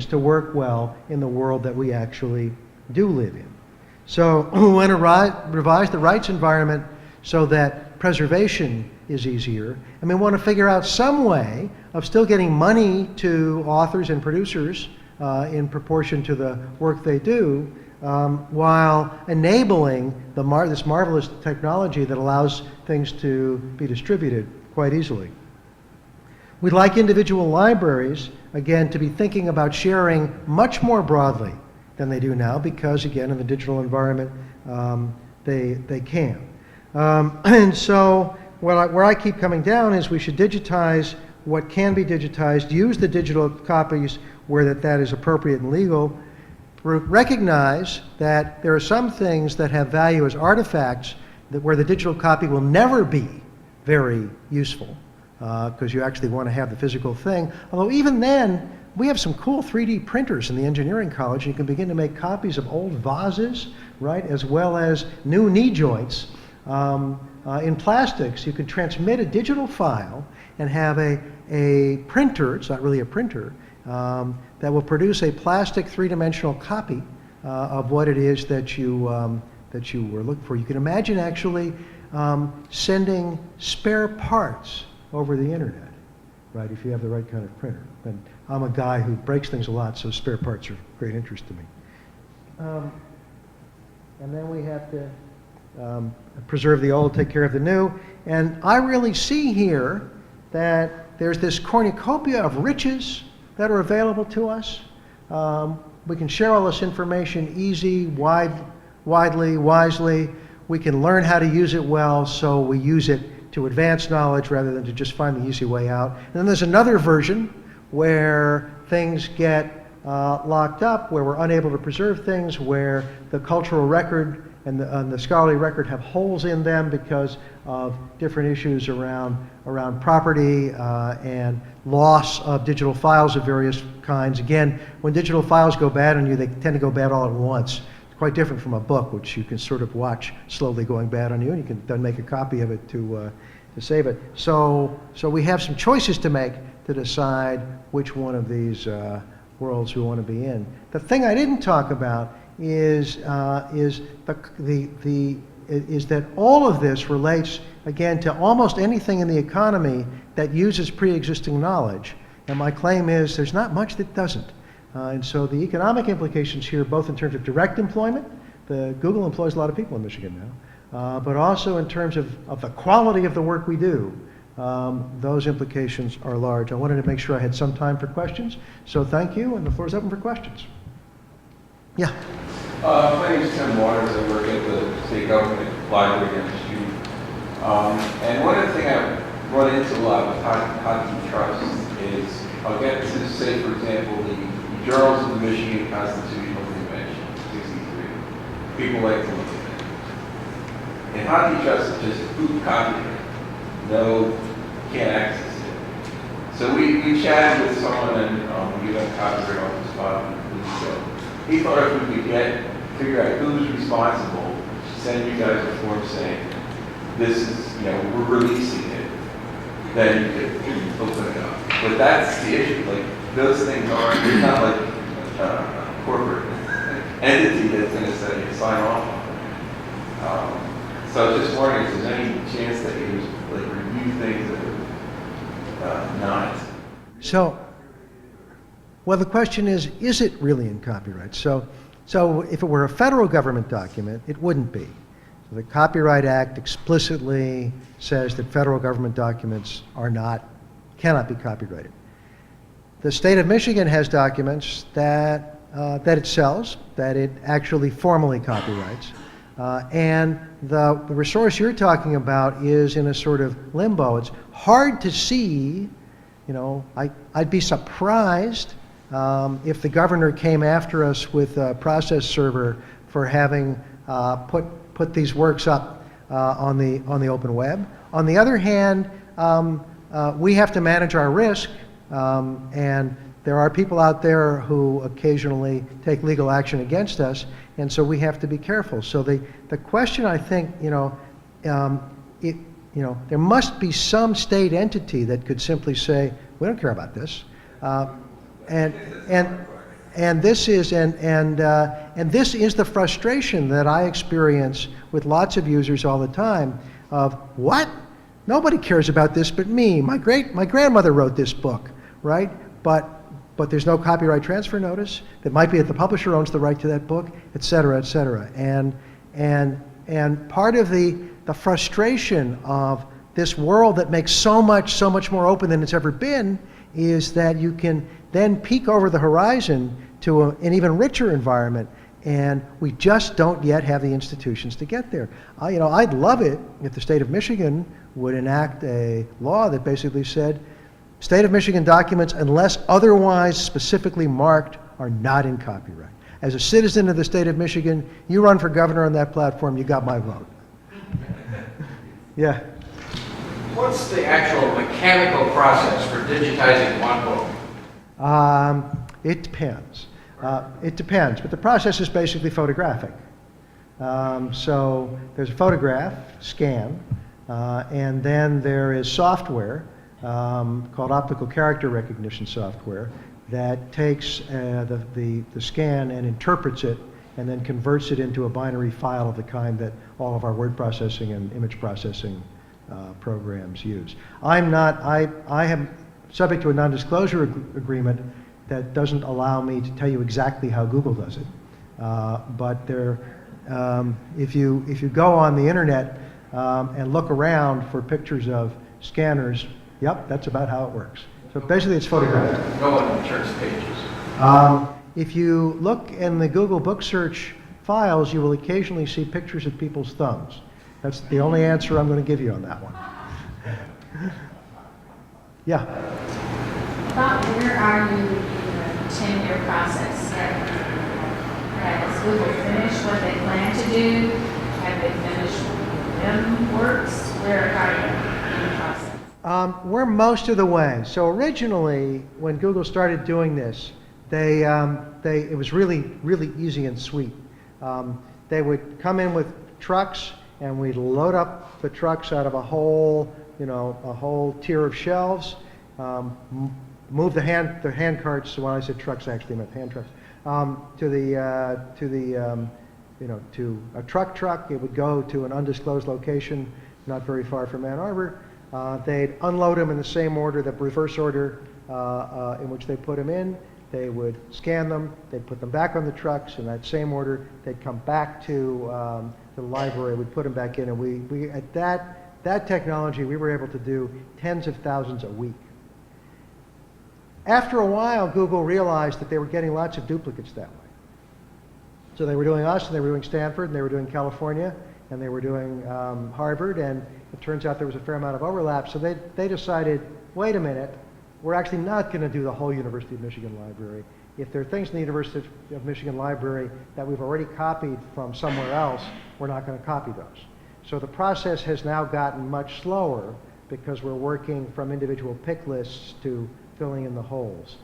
to work well in the world that we actually do live in. So we want to revise the rights environment so that preservation is easier, and we want to figure out some way of still getting money to authors and producers in proportion to the work they do, while enabling this marvelous technology that allows things to be distributed quite easily. We'd like individual libraries, again, to be thinking about sharing much more broadly than they do now, because, again, in the digital environment, they can. And so where I keep coming down is we should digitize what can be digitized, use the digital copies where that is appropriate and legal, recognize that there are some things that have value as artifacts where the digital copy will never be very useful, because you actually want to have the physical thing. Although even then, we have some cool 3D printers in the engineering college, and you can begin to make copies of old vases, right, as well as new knee joints. In plastics, you can transmit a digital file and have a printer, it's not really a printer, that will produce a plastic three-dimensional copy of what it is that you were looking for. You can imagine actually sending spare parts over the internet, right, if you have the right kind of printer. And I'm a guy who breaks things a lot, so spare parts are of great interest to me. And then we have to preserve the old, take care of the new. And I really see here that there's this cornucopia of riches that are available to us. We can share all this information easy, widely, wisely. We can learn how to use it well, so we use it to advance knowledge rather than to just find the easy way out. And then there's another version where things get locked up, where we're unable to preserve things, where the cultural record and the scholarly record have holes in them because of different issues around property and loss of digital files of various kinds. Again, when digital files go bad on you, they tend to go bad all at once. It's quite different from a book, which you can sort of watch slowly going bad on you, and you can then make a copy of it to save it. So we have some choices to make to decide which one of these worlds we want to be in. The thing I didn't talk about is that all of this relates, again, to almost anything in the economy that uses pre-existing knowledge. And my claim is there's not much that doesn't. And so the economic implications here, both in terms of direct employment, Google employs a lot of people in Michigan now, but also in terms of the quality of the work we do, those implications are large. I wanted to make sure I had some time for questions, so thank you, and the floor is open for questions. Yeah. My name is Tim Waters. I work at the state government library in MSU. And one of the things I run into a lot with hockey trust is, I'll get to say, for example, the Journals of the Michigan Constitutional Convention, 63. People like to look at it. And hockey trust is just boot copy it. No, can't access it. So we chatted with someone, and we got copyright on the spot. He thought if we could figure out who's responsible, send you guys a form saying, this is, we're releasing it, then you could open it up. But that's the issue. Like, those things aren't, it's not like a corporate entity that's going to say, sign off on it. So I was just wondering if there's any chance that you like review things that are not. So, well, the question is it really in copyright? So if it were a federal government document, it wouldn't be. So the Copyright Act explicitly says that federal government documents cannot be copyrighted. The state of Michigan has documents that it sells, that it actually formally copyrights. And the resource you're talking about is in a sort of limbo. It's hard to see, I'd be surprised if the governor came after us with a process server for having put these works up on the open web. On the other hand, we have to manage our risk, and there are people out there who occasionally take legal action against us, and so we have to be careful. So the question, I think, there must be some state entity that could simply say, we don't care about this. And and this is the frustration that I experience with lots of users all the time. Of what? Nobody cares about this but me. My grandmother wrote this book, right? But there's no copyright transfer notice. That might be that the publisher owns the right to that book, et cetera, et cetera. And part of the frustration of this world that makes so much more open than it's ever been is that you can then peek over the horizon to an even richer environment, and we just don't yet have the institutions to get there. I'd love it if the state of Michigan would enact a law that basically said, State of Michigan documents, unless otherwise specifically marked, are not in copyright. As a citizen of the state of Michigan, you run for governor on that platform, you got my vote. Yeah. What's the actual mechanical process for digitizing one book? It depends. It depends, but the process is basically photographic. So there's a photograph, scan, and then there is software called optical character recognition software that takes the scan and interprets it and then converts it into a binary file of the kind that all of our word processing and image processing programs use. I am subject to a non-disclosure agreement that doesn't allow me to tell you exactly how Google does it. But if you go on the internet and look around for pictures of scanners, yep, that's about how it works. So basically it's photographic. No one turns pages. If you look in the Google book search files, you will occasionally see pictures of people's thumbs. That's the only answer I'm going to give you on that one. Yeah? About where are you in the tenure process? Has Google finished what they plan to do? Have they finished them works? Where are you in the process? We're most of the way. So originally, when Google started doing this, it was really easy and sweet. They would come in with trucks, and we'd load up the trucks out of a whole tier of shelves. Move the hand carts. When I said trucks, I actually meant hand trucks. To a truck. It would go to an undisclosed location, not very far from Ann Arbor. They'd unload them in the same order, the reverse order in which they put them in. They would scan them. They'd put them back on the trucks in that same order. They'd come back to the library. We'd put them back in, and we at that technology we were able to do tens of thousands a week. After a while, Google realized that they were getting lots of duplicates that way. So they were doing us, and they were doing Stanford, and they were doing California, and they were doing Harvard, and it turns out there was a fair amount of overlap. So they decided, wait a minute, we're actually not going to do the whole University of Michigan library. If there are things in the University of Michigan library that we've already copied from somewhere else, we're not going to copy those. So the process has now gotten much slower because we're working from individual pick lists to filling in the holes.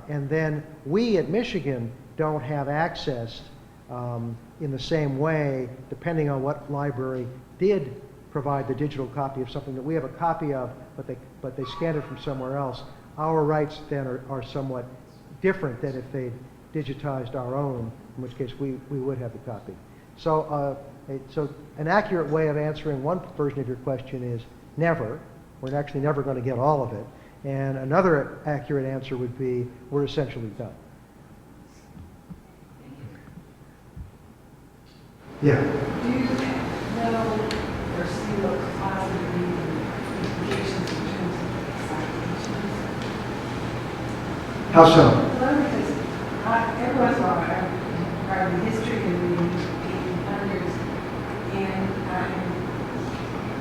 And then we at Michigan don't have access in the same way, depending on what library did provide the digital copy of something that we have a copy of, but they scanned it from somewhere else. Our rights then are somewhat different than if they'd digitized our own, in which case we would have the copy. So an accurate way of answering one version of your question is never. We're actually never going to get all of it. And another accurate answer would be we're essentially done. Yeah. Do you know or see what positive implications in terms of citations? How so? Well, because every once in a while I'm part of the history of the 1800s, and I'm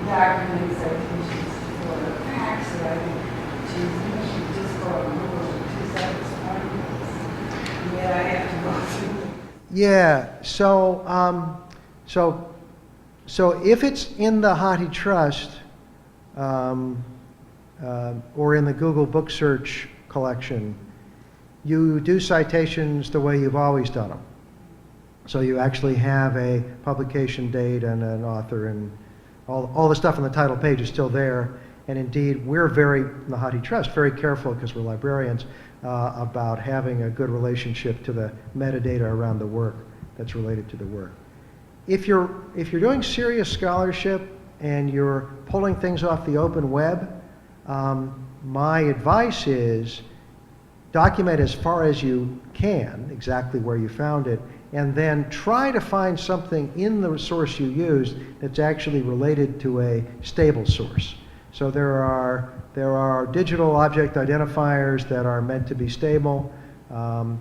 documenting citations for facts that I think, geez, you should just go on Google for 2 seconds to find this. And yet I have to go through. Yeah. So if it's in the HathiTrust or in the Google Book Search collection, you do citations the way you've always done them. So you actually have a publication date and an author, and all the stuff on the title page is still there. And indeed, we're in the HathiTrust, very careful, because we're librarians. about having a good relationship to the metadata around the work that's related to the work. If you're doing serious scholarship and you're pulling things off the open web, my advice is document as far as you can exactly where you found it, and then try to find something in the source you used that's actually related to a stable source. So there are digital object identifiers that are meant to be stable. And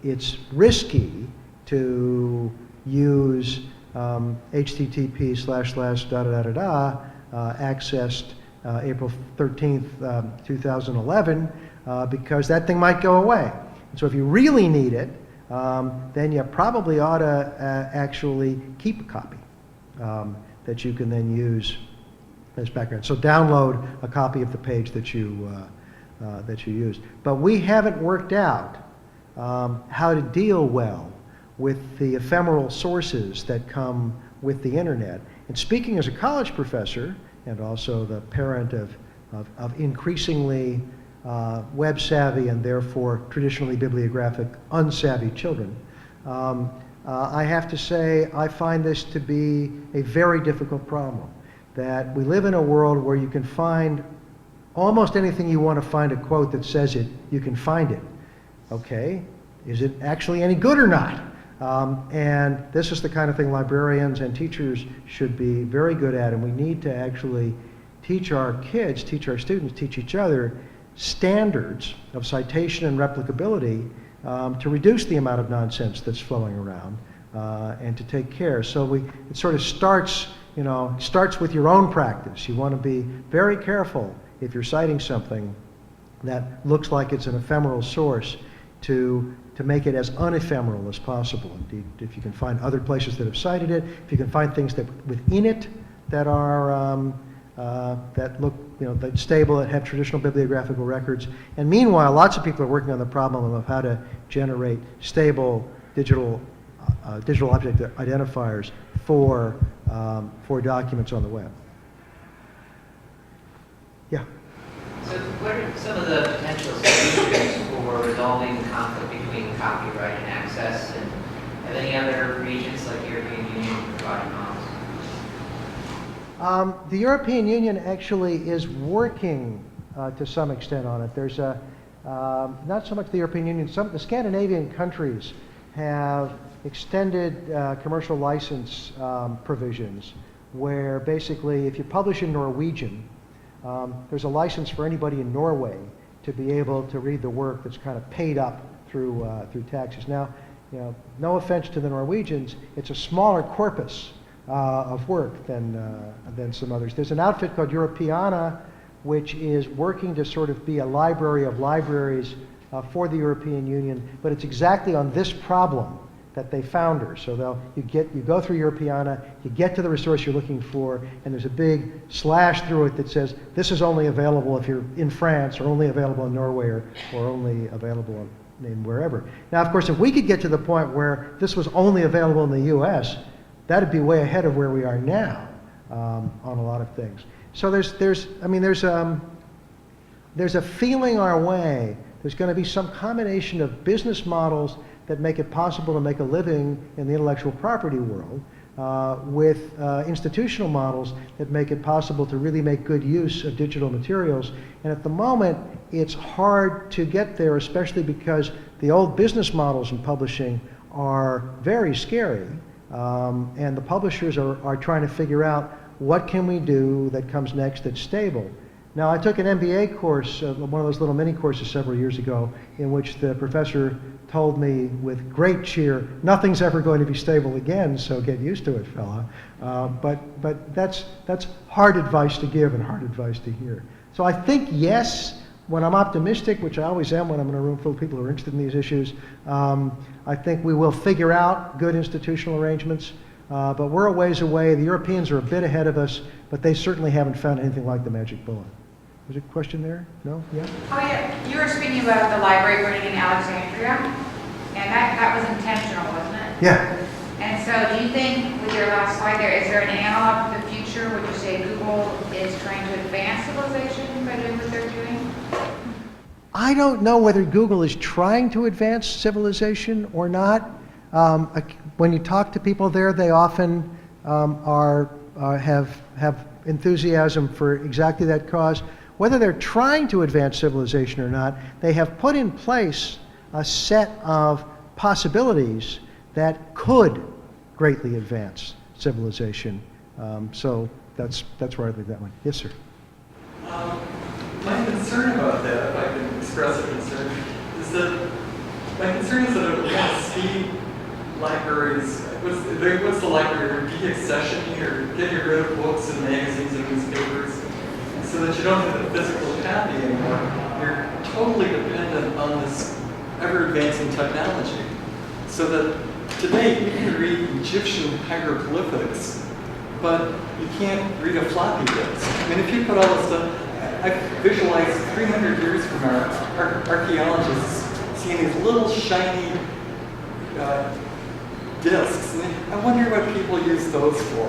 it's risky to use http:// accessed April 13th, 2011, because that thing might go away. And so if you really need it, then you probably ought to actually keep a copy that you can then use as background. So download a copy of the page that you used. But we haven't worked out how to deal well with the ephemeral sources that come with the internet. And speaking as a college professor, and also the parent of increasingly web savvy and therefore traditionally bibliographic unsavvy children, I have to say I find this to be a very difficult problem. That we live in a world where you can find almost anything you want to find a quote that says it, you can find it. Okay, is it actually any good or not? And this is the kind of thing librarians and teachers should be very good at, and we need to actually teach our kids, teach our students, teach each other standards of citation and replicability to reduce the amount of nonsense that's flowing around and to take care. So it sort of starts with your own practice. You want to be very careful if you're citing something that looks like it's an ephemeral source to make it as unephemeral as possible. Indeed, if you can find other places that have cited it, if you can find things that within it that are that look that's stable, that have traditional bibliographical records. And meanwhile, lots of people are working on the problem of how to generate stable digital object identifiers for documents on the web. Yeah. So what are some of the potential solutions for resolving the conflict between copyright and access, and have any other regions like the European Union provided models? The European Union actually is working to some extent on it. There's not so much the European Union, the Scandinavian countries have extended commercial license provisions where basically if you publish in Norwegian, there's a license for anybody in Norway to be able to read the work that's kind of paid up through taxes. Now, no offense to the Norwegians, it's a smaller corpus of work than some others. There's an outfit called Europeana, which is working to sort of be a library of libraries for the European Union, but it's exactly on this problem that they found her. So you go through Europeana, you get to the resource you're looking for, and there's a big slash through it that says this is only available if you're in France, or only available in Norway, or only available in wherever. Now, of course, if we could get to the point where this was only available in the U.S., that'd be way ahead of where we are now on a lot of things. So there's a feeling our way. There's going to be some combination of business models that make it possible to make a living in the intellectual property world with institutional models that make it possible to really make good use of digital materials. And at the moment, it's hard to get there, especially because the old business models in publishing are very scary. And the publishers are trying to figure out what can we do that comes next that's stable. Now, I took an MBA course, one of those little mini courses several years ago, in which the professor told me with great cheer, nothing's ever going to be stable again, so get used to it, fella. But that's hard advice to give and hard advice to hear. So I think, yes, when I'm optimistic, which I always am when I'm in a room full of people who are interested in these issues, I think we will figure out good institutional arrangements. But we're a ways away. The Europeans are a bit ahead of us, but they certainly haven't found anything like the magic bullet. Was there a question there? No? Yeah? Oh, yeah. You were speaking about the library burning in Alexandria, and that was intentional, wasn't it? Yeah. And so do you think, with your last slide there, is there an analog for the future future, would you say Google is trying to advance civilization by doing what they're doing? I don't know whether Google is trying to advance civilization or not. When you talk to people there, they often have enthusiasm for exactly that cause. Whether they're trying to advance civilization or not, they have put in place a set of possibilities that could greatly advance civilization. So that's where I think that one. Yes, sir. My concern about that, if I can express a concern, is that my concern is that it will kind of speed libraries. What's the library? Deaccessioning or getting rid of books and magazines and newspapers so that you don't have a physical copy anymore. You're totally dependent on this ever-advancing technology. So that today you can read Egyptian hieroglyphics, but you can't read a floppy disk. I mean, if you put all this stuff, I visualize 300 years from now, archaeologists seeing these little shiny discs. And I wonder what people use those for.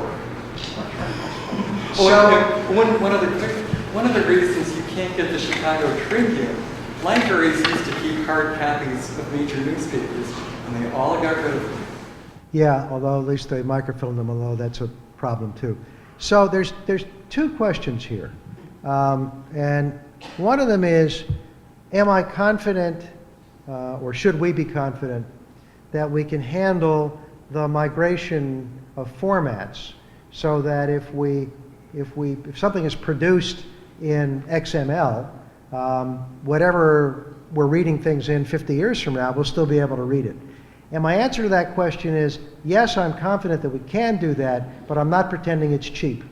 One of the reasons you can't get the Chicago Tribune, libraries used to keep hard copies of major newspapers, and they all got rid of them. Yeah, although at least they microfilm them, although that's a problem too. So there's two questions here. And one of them is, am I confident, or should we be confident, that we can handle the migration of formats so that if something is produced in XML, whatever we're reading things in 50 years from now, we'll still be able to read it. And my answer to that question is, yes, I'm confident that we can do that, but I'm not pretending it's cheap.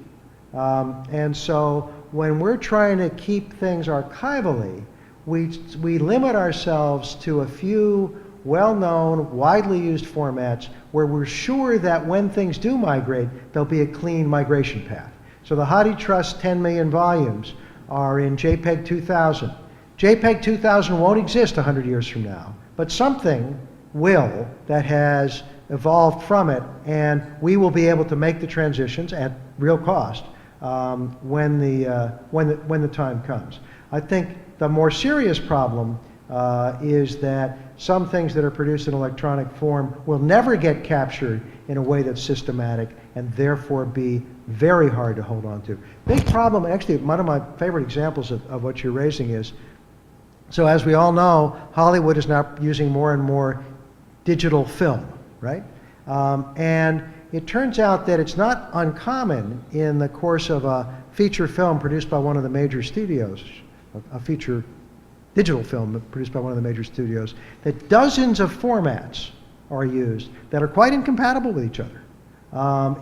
And so when we're trying to keep things archivally, we limit ourselves to a few well-known, widely used formats where we're sure that when things do migrate, there'll be a clean migration path. So the HathiTrust 10 million volumes are in JPEG 2000. JPEG 2000 won't exist 100 years from now, but something will that has evolved from it, and we will be able to make the transitions at real cost when the time comes. I think the more serious problem is that some things that are produced in electronic form will never get captured in a way that's systematic and therefore be very hard to hold on to. Big problem, actually one of my favorite examples of what you're raising is, so as we all know, Hollywood is now using more and more digital film, right? And it turns out that it's not uncommon in the course of a feature film produced by one of the major studios, a feature digital film produced by one of the major studios, that dozens of formats are used that are quite incompatible with each other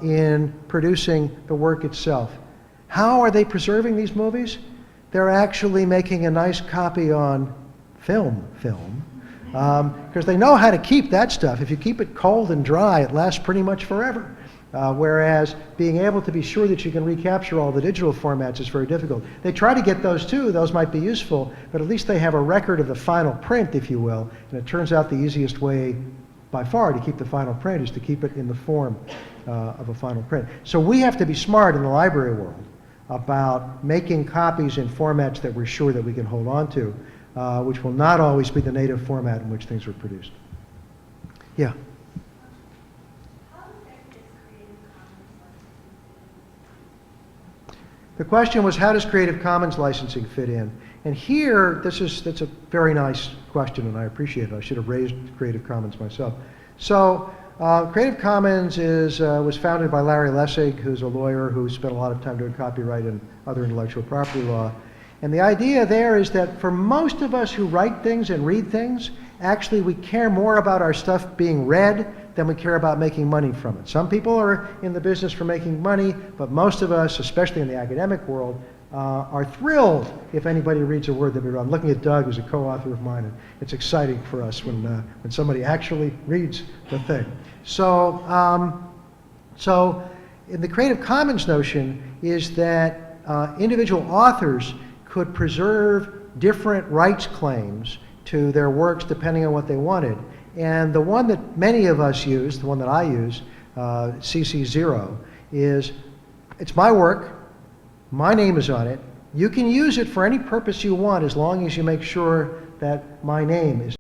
in producing the work itself. How are they preserving these movies? They're actually making a nice copy on film, because they know how to keep that stuff. If you keep it cold and dry, it lasts pretty much forever. Whereas being able to be sure that you can recapture all the digital formats is very difficult. They try to get those too, those might be useful, but at least they have a record of the final print, if you will, and it turns out the easiest way by far to keep the final print is to keep it in the form of a final print. So we have to be smart in the library world about making copies in formats that we're sure that we can hold on to, which will not always be the native format in which things were produced. Yeah? The question was, how does Creative Commons licensing fit in? And here, that's a very nice question, and I appreciate it. I should have raised Creative Commons myself. So, Creative Commons was founded by Larry Lessig, who's a lawyer who spent a lot of time doing copyright and other intellectual property law. And the idea there is that for most of us who write things and read things, actually we care more about our stuff being read than we care about making money from it. Some people are in the business for making money, but most of us, especially in the academic world, are thrilled if anybody reads a word that we wrote. I'm looking at Doug, who's a co-author of mine, and it's exciting for us when somebody actually reads the thing. So in the Creative Commons notion is that individual authors could preserve different rights claims to their works depending on what they wanted. And the one that many of us use, the one that I use, CC0, is It's my work. My name is on it. You can use it for any purpose you want as long as you make sure that my name is